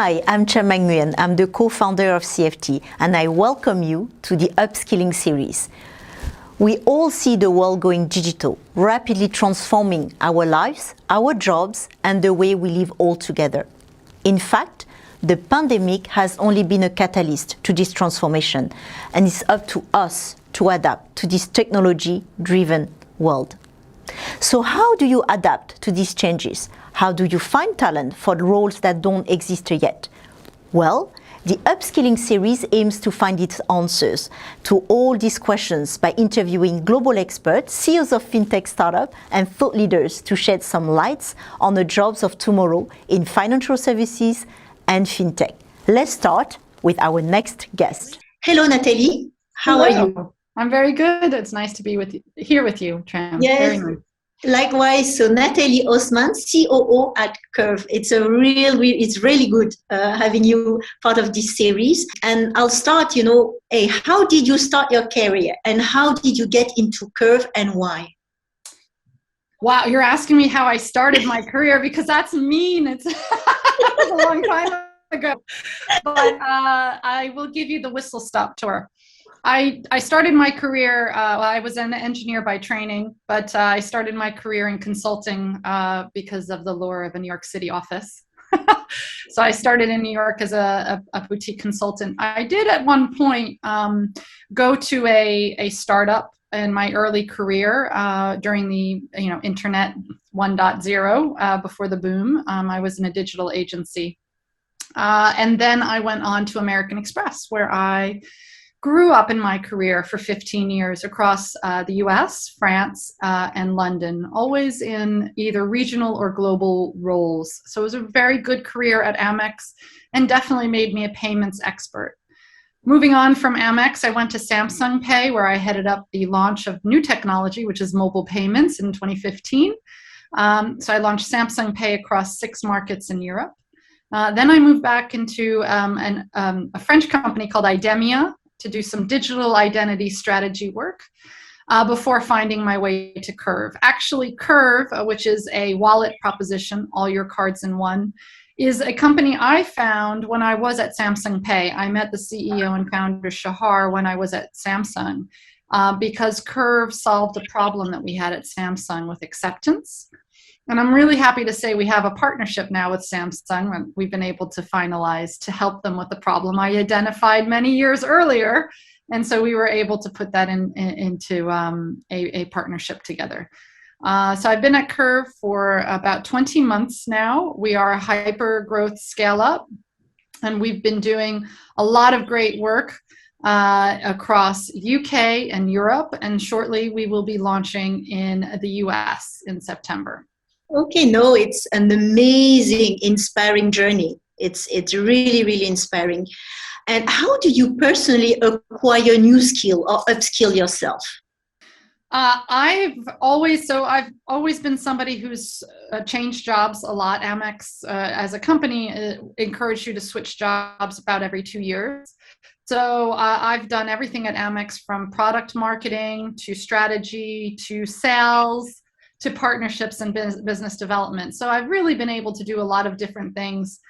Hi, I'm Tram Anh Nguyen. I'm the co-founder of CFTE, and I welcome you to the Upskilling series. We all see the world going digital, rapidly transforming our lives, our jobs, and the way we live all together. In fact, the pandemic has only been a catalyst to this transformation, and it's up to us to adapt to this technology-driven world. So how do you adapt to these changes? How do you find talent for the roles that don't exist yet? Well, the Upskilling series aims to find its answers to all these questions by interviewing global experts, CEOs of Fintech startups, and thought leaders to shed some lights on the jobs of tomorrow in financial services and Fintech. Let's start with our next guest. Hello, Nathalie. How are you? I'm very good. It's nice to be here with you, Tram. Yes. Very nice. Likewise, so Nathalie Oestmann, COO at Curve. It's really good having you part of this series. And I'll start, how did you start your career and how did you get into Curve and why? Wow, you're asking me how I started my career because that's mean. It's a long time ago. But I will give you the whistle-stop tour. I started my career, I was an engineer by training, but I started my career in consulting because of the lure of a New York City office. So I started in New York as a boutique consultant. I did at one point go to a startup in my early career during the Internet 1.0 before the boom. I was in a digital agency. And then I went on to American Express, where I grew up in my career for 15 years across the US, France, and London, always in either regional or global roles. So it was a very good career at Amex and definitely made me a payments expert. Moving on from Amex, I went to Samsung Pay, where I headed up the launch of new technology, which is mobile payments in 2015. So I launched Samsung Pay across 6 markets in Europe. Then I moved back into a French company called Idemia, to do some digital identity strategy work before finding my way to Curve. Actually, Curve, which is a wallet proposition, all your cards in one, is a company I found when I was at Samsung Pay. I met the CEO and founder Shahar when I was at Samsung because Curve solved a problem that we had at Samsung with acceptance. And I'm really happy to say we have a partnership now with Samsung, and we've been able to finalize to help them with the problem I identified many years earlier. And so we were able to put that into a partnership together. So I've been at Curve for about 20 months now. We are a hyper growth scale up, and we've been doing a lot of great work across UK and Europe. And shortly we will be launching in the US in September. Okay, no, it's an amazing, inspiring journey. It's really, really inspiring. And how do you personally acquire new skill or upskill yourself? I've always been somebody who's changed jobs a lot. Amex, as a company, encouraged you to switch jobs about every 2 years. So I've done everything at Amex, from product marketing to strategy to sales to partnerships and business development. So I've really been able to do a lot of different things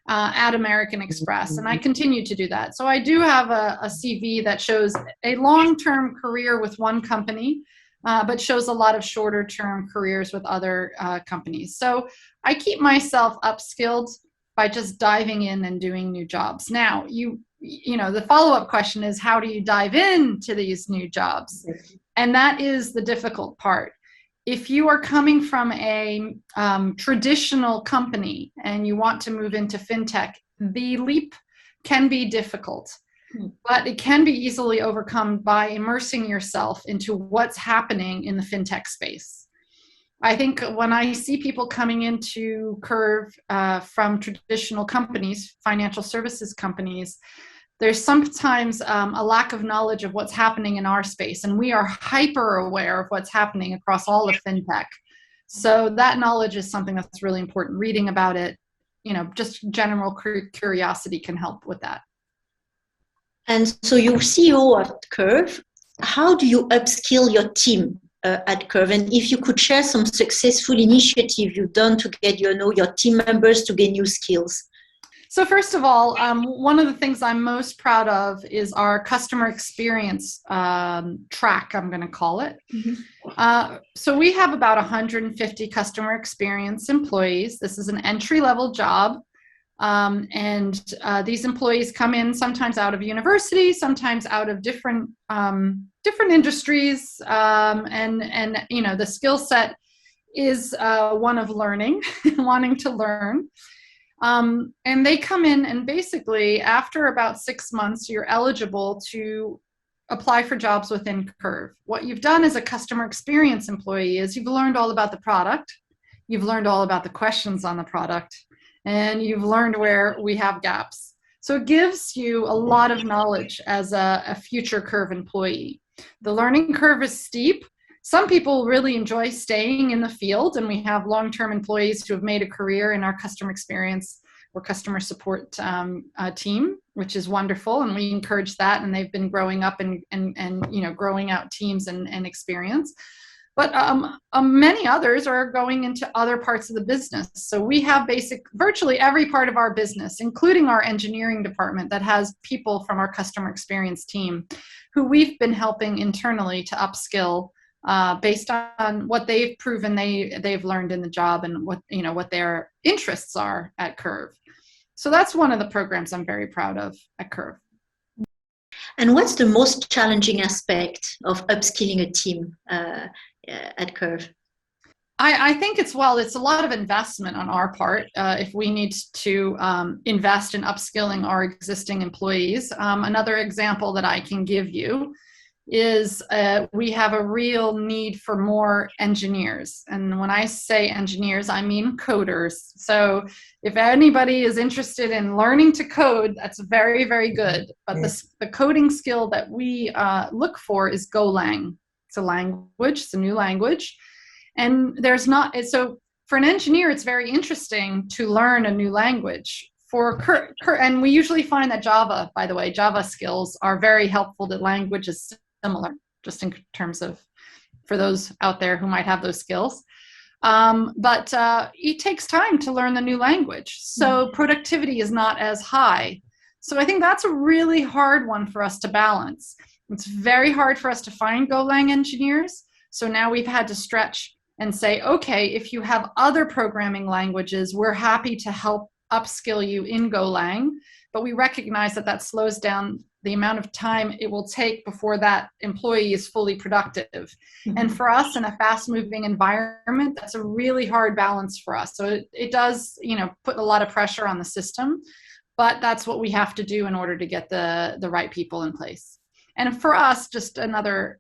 at American Express, and I continue to do that. So I do have a CV that shows a long-term career with one company, but shows a lot of shorter-term careers with other companies. So I keep myself upskilled by just diving in and doing new jobs. Now, the follow-up question is, how do you dive into these new jobs? And that is the difficult part. If you are coming from a traditional company and you want to move into fintech, the leap can be difficult, but it can be easily overcome by immersing yourself into what's happening in the fintech space. I think when I see people coming into Curve from traditional companies, financial services companies, there's sometimes a lack of knowledge of what's happening in our space, and we are hyper aware of what's happening across all of fintech. So that knowledge is something that's really important. Reading about it, just general curiosity can help with that. And so you're CEO at Curve. How do you upskill your team at Curve? And if you could share some successful initiative you've done to get your team members to gain new skills. So first of all, one of the things I'm most proud of is our customer experience track, I'm going to call it. So we have about 150 customer experience employees. This is an entry-level job. And these employees come in sometimes out of university, sometimes out of different industries, and you know, the skill set is one of learning, wanting to learn. And they come in, and basically after about 6 months, you're eligible to apply for jobs within Curve. What you've done as a customer experience employee is you've learned all about the product, you've learned all about the questions on the product, and you've learned where we have gaps. So it gives you a lot of knowledge as a future Curve employee. The learning curve is steep. Some people really enjoy staying in the field, and we have long-term employees who have made a career in our customer experience or customer support team, which is wonderful, and we encourage that, and they've been growing up and you know, growing out teams and experience. But many others are going into other parts of the business. So we have virtually every part of our business, including our engineering department, that has people from our customer experience team who we've been helping internally to upskill based on what they've proven they've learned in the job, and what, you know, what their interests are at Curve. So that's one of the programs I'm very proud of at Curve. And what's the most challenging aspect of upskilling a team at Curve? I think it's a lot of investment on our part if we need to invest in upskilling our existing employees. Another example that I can give you is we have a real need for more engineers. And when I say engineers, I mean coders. So if anybody is interested in learning to code, that's very, very good. But the coding skill that we look for is Golang. It's a language, it's a new language. And so for an engineer, it's very interesting to learn a new language. And we usually find that Java skills are very helpful to languages similar, just in terms of, for those out there who might have those skills. But it takes time to learn the new language. So productivity is not as high. So I think that's a really hard one for us to balance. It's very hard for us to find Golang engineers. So now we've had to stretch and say, okay, if you have other programming languages, we're happy to help upskill you in Golang. But we recognize that slows down the amount of time it will take before that employee is fully productive. And for us in a fast-moving environment, that's a really hard balance for us. So it does, you know, put a lot of pressure on the system, but that's what we have to do in order to get the right people in place. And for us, just another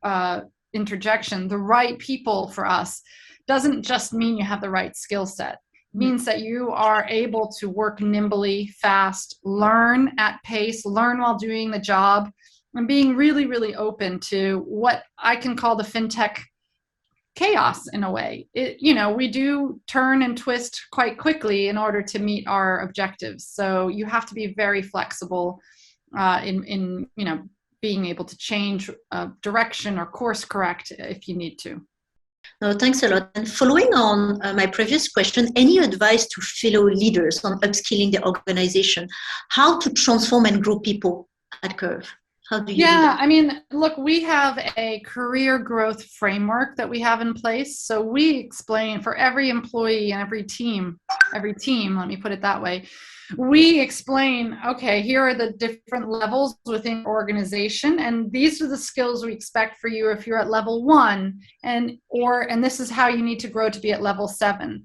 interjection, the right people for us doesn't just mean you have the right skill set. Means that you are able to work nimbly, fast, learn at pace, learn while doing the job, and being really, really open to what I can call the Fintech chaos in a way. You know, we do turn and twist quite quickly in order to meet our objectives. So you have to be very flexible in you know, being able to change direction or course correct if you need to. No, thanks a lot. And following on my previous question, any advice to fellow leaders on upskilling the organization? How to transform and grow people at Curve? How do you do that? I mean, look, we have a career growth framework that we have in place. So we explain for every employee and every team, let me put it that way. We explain, okay, here are the different levels within organization, and these are the skills we expect for you if you're at level 1, and this is how you need to grow to be at level 7.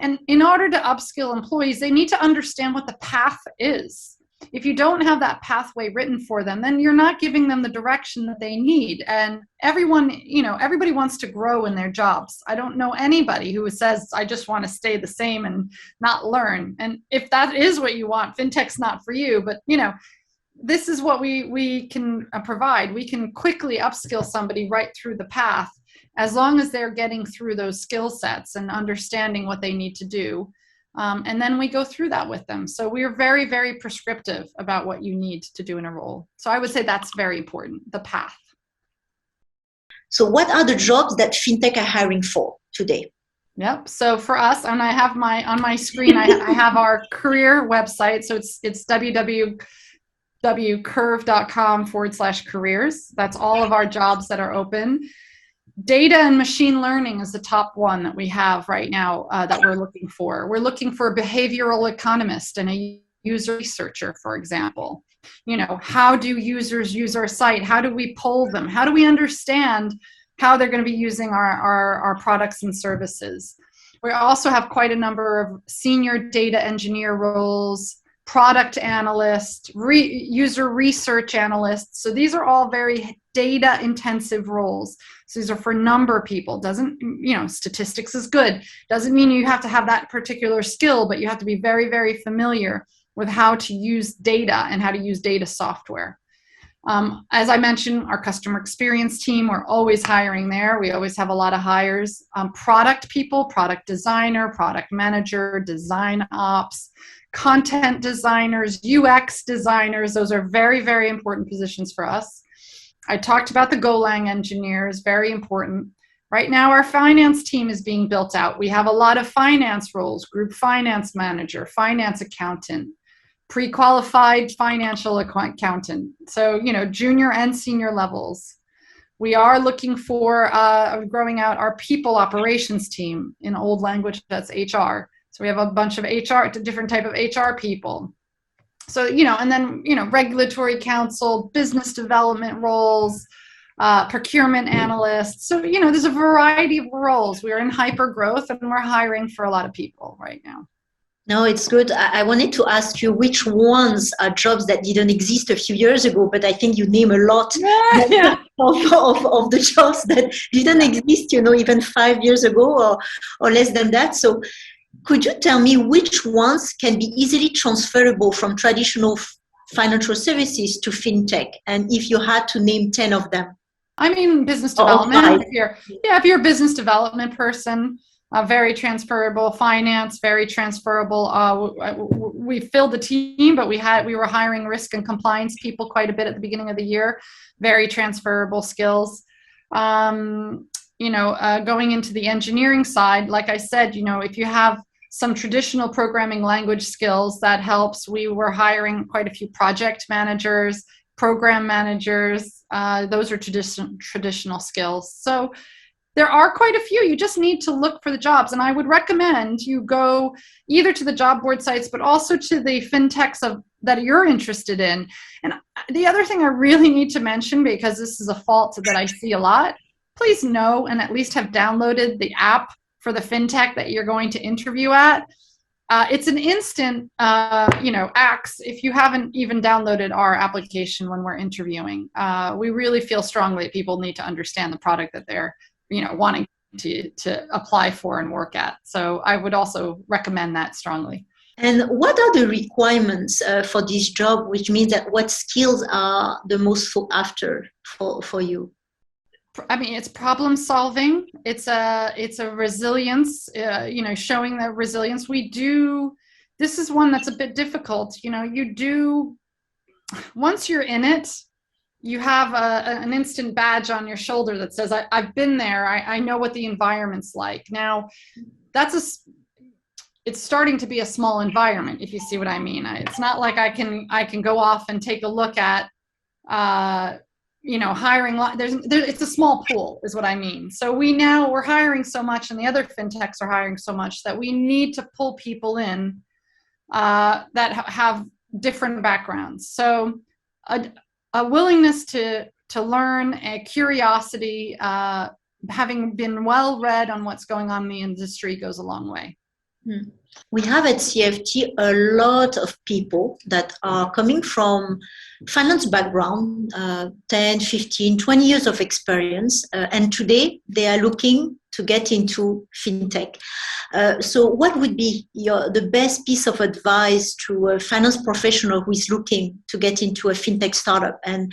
And in order to upskill employees, they need to understand what the path is. If you don't have that pathway written for them, then you're not giving them the direction that they need. And everybody wants to grow in their jobs. I don't know anybody who says, I just want to stay the same and not learn. And if that is what you want, Fintech's not for you. But, you know, this is what we can provide. We can quickly upskill somebody right through the path, as long as they're getting through those skill sets and understanding what they need to do. And then we go through that with them. So we're very, very prescriptive about what you need to do in a role. So I would say that's very important, the path. So what are the jobs that Fintech are hiring for today? Yep. So for us, and I have on my screen, I have our career website. So it's www.curve.com/careers. That's all of our jobs that are open. Data and machine learning is the top one that we have right now that we're looking for. We're looking for a behavioral economist and a user researcher, for example. You know, how do users use our site? How do we poll them? How do we understand how they're going to be using our products and services? We also have quite a number of senior data engineer roles, product analyst, user research analysts. So these are all very data intensive roles. So these are for number people. Doesn't, you know, statistics is good. Doesn't mean you have to have that particular skill, but you have to be very, very familiar with how to use data and how to use data software. As I mentioned, our customer experience team, we're always hiring there. We always have a lot of hires. Product people, product designer, product manager, design ops, content designers, UX designers. Those are very, very important positions for us. I talked about the Golang engineers, very important. Right now, our finance team is being built out. We have a lot of finance roles, group finance manager, finance accountant, pre-qualified financial accountant. So, you know, junior and senior levels. We are looking for growing out our people operations team. In old language, that's HR. So we have a bunch of HR, different type of HR people. So, you know, and then, you know, regulatory counsel, business development roles, procurement analysts. So, you know, there's a variety of roles. We're in hyper growth and we're hiring for a lot of people right now. No, it's good. I wanted to ask you which ones are jobs that didn't exist a few years ago, but I think you name a lot Yeah. of the jobs that didn't exist, you know, even 5 years ago or less than that. So could you tell me which ones can be easily transferable from traditional financial services to fintech? And if you had to name 10 of them? I mean, business development. If you're a business development person, very transferable. Finance, very transferable. We filled the team, but we were hiring risk and compliance people quite a bit at the beginning of the year. Very transferable skills. You know, going into the engineering side, like I said, you know, if you have some traditional programming language skills, that helps. We were hiring quite a few project managers, program managers. Those are traditional skills. So there are quite a few. You just need to look for the jobs. And I would recommend you go either to the job board sites, but also to the fintechs that you're interested in. And the other thing I really need to mention, because this is a fault that I see a lot, please know and at least have downloaded the app for the fintech that you're going to interview at. It's an instant, you know, axe if you haven't even downloaded our application when we're interviewing. We really feel strongly that people need to understand the product that they're, you know, wanting to apply for and work at. So I would also recommend that strongly. And what are the requirements for this job, which means that what skills are the most sought after for you? I mean, it's problem solving. It's a resilience, you know, showing the resilience. This is one that's a bit difficult. You know, once you're in it, you have an instant badge on your shoulder that says, I've been there. I know what the environment's like. Now, it's starting to be a small environment, if you see what I mean. It's not like I can go off and take a look at, you know, hiring. It's a small pool is what I mean. So we're hiring so much and the other fintechs are hiring so much that we need to pull people in that have different backgrounds. So a willingness to learn, a curiosity, having been well read on what's going on in the industry goes a long way. We have at CFT a lot of people that are coming from finance background, 10, 15, 20 years of experience, and today they are looking to get into fintech. So what would be the best piece of advice to a finance professional who is looking to get into a fintech startup and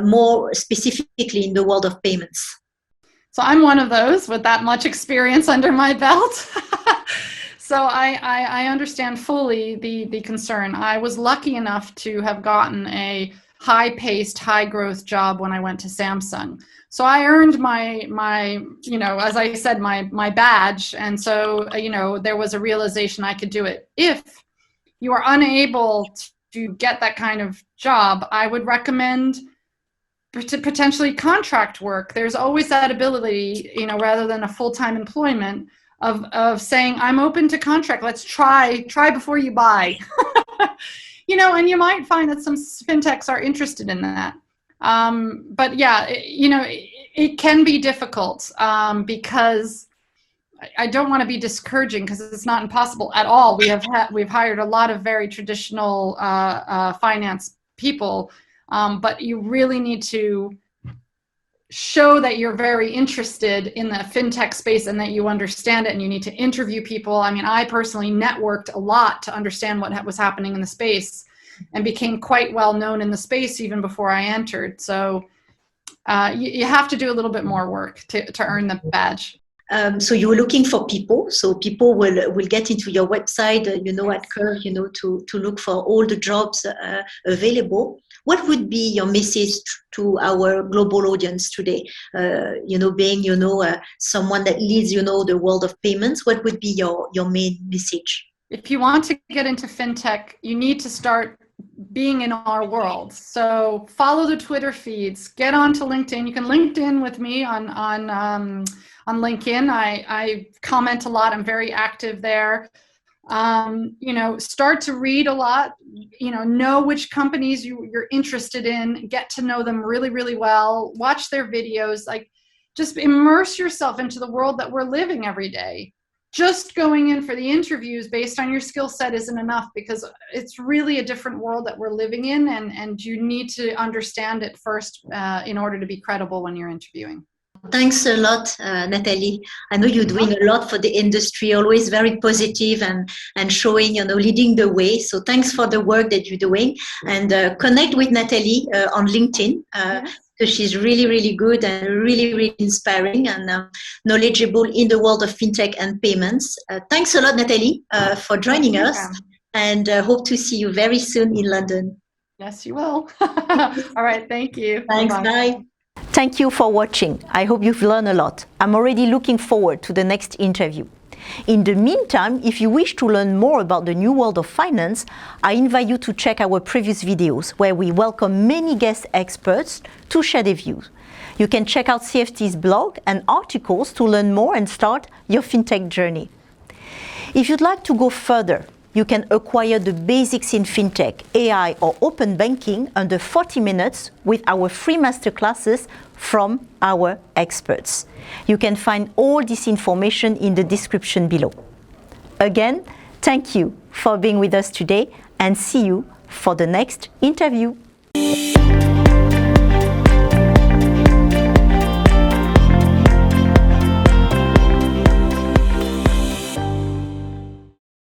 more specifically in the world of payments? So I'm one of those with that much experience under my belt. So I understand fully the concern. I was lucky enough to have gotten a high-paced, high-growth job when I went to Samsung. So I earned my you know, as I said, my badge. And so, you know, there was a realization I could do it. If you are unable to get that kind of job, I would recommend to potentially contract work. There's always that ability, you know, rather than a full-time employment, of saying, I'm open to contract. Let's try before you buy. You know, and you might find that some fintechs are interested in that. But yeah, you know, it can be difficult because I don't want to be discouraging, because it's not impossible at all. We've hired a lot of very traditional finance people, but you really need to show that you're very interested in the fintech space and that you understand it, and you need to interview people. I mean, I personally networked a lot to understand what was happening in the space, and became quite well known in the space even before I entered. So you have to do a little bit more work to earn the badge. So you're looking for people. So people will get into your website, you know, at Curve, you know, to look for all the jobs available. What would be your message to our global audience today? You know, being, you know, someone that leads, you know, the world of payments, what would be your main message? If you want to get into fintech, you need to start being in our world. So follow the Twitter feeds, get onto LinkedIn. You can LinkedIn with me on LinkedIn. I comment a lot. I'm very active there. You know, start to read a lot, you know which companies you're interested in, get to know them really, really well, watch their videos, like just immerse yourself into the world that we're living every day. Just going in for the interviews based on your skill set isn't enough, because it's really a different world that we're living in, and you need to understand it first in order to be credible when you're interviewing. Thanks a lot, Nathalie. I know you're doing a lot for the industry, always very positive and showing, you know, leading the way. So thanks for the work that you're doing, and connect with Nathalie on LinkedIn. Because she's really, really good and really, really inspiring and knowledgeable in the world of fintech and payments. Thanks a lot, Nathalie, for joining us, and hope to see you very soon in London. Yes, you will. All right, thank you. Thanks, bye. Thank you for watching. I hope you've learned a lot. I'm already looking forward to the next interview. In the meantime, if you wish to learn more about the new world of finance, I invite you to check our previous videos, where we welcome many guest experts to share their views. You can check out CFT's blog and articles to learn more and start your fintech journey. If you'd like to go further, you can acquire the basics in fintech, AI or open banking under 40 minutes with our free masterclasses from our experts. You can find all this information in the description below. Again, thank you for being with us today, and see you for the next interview.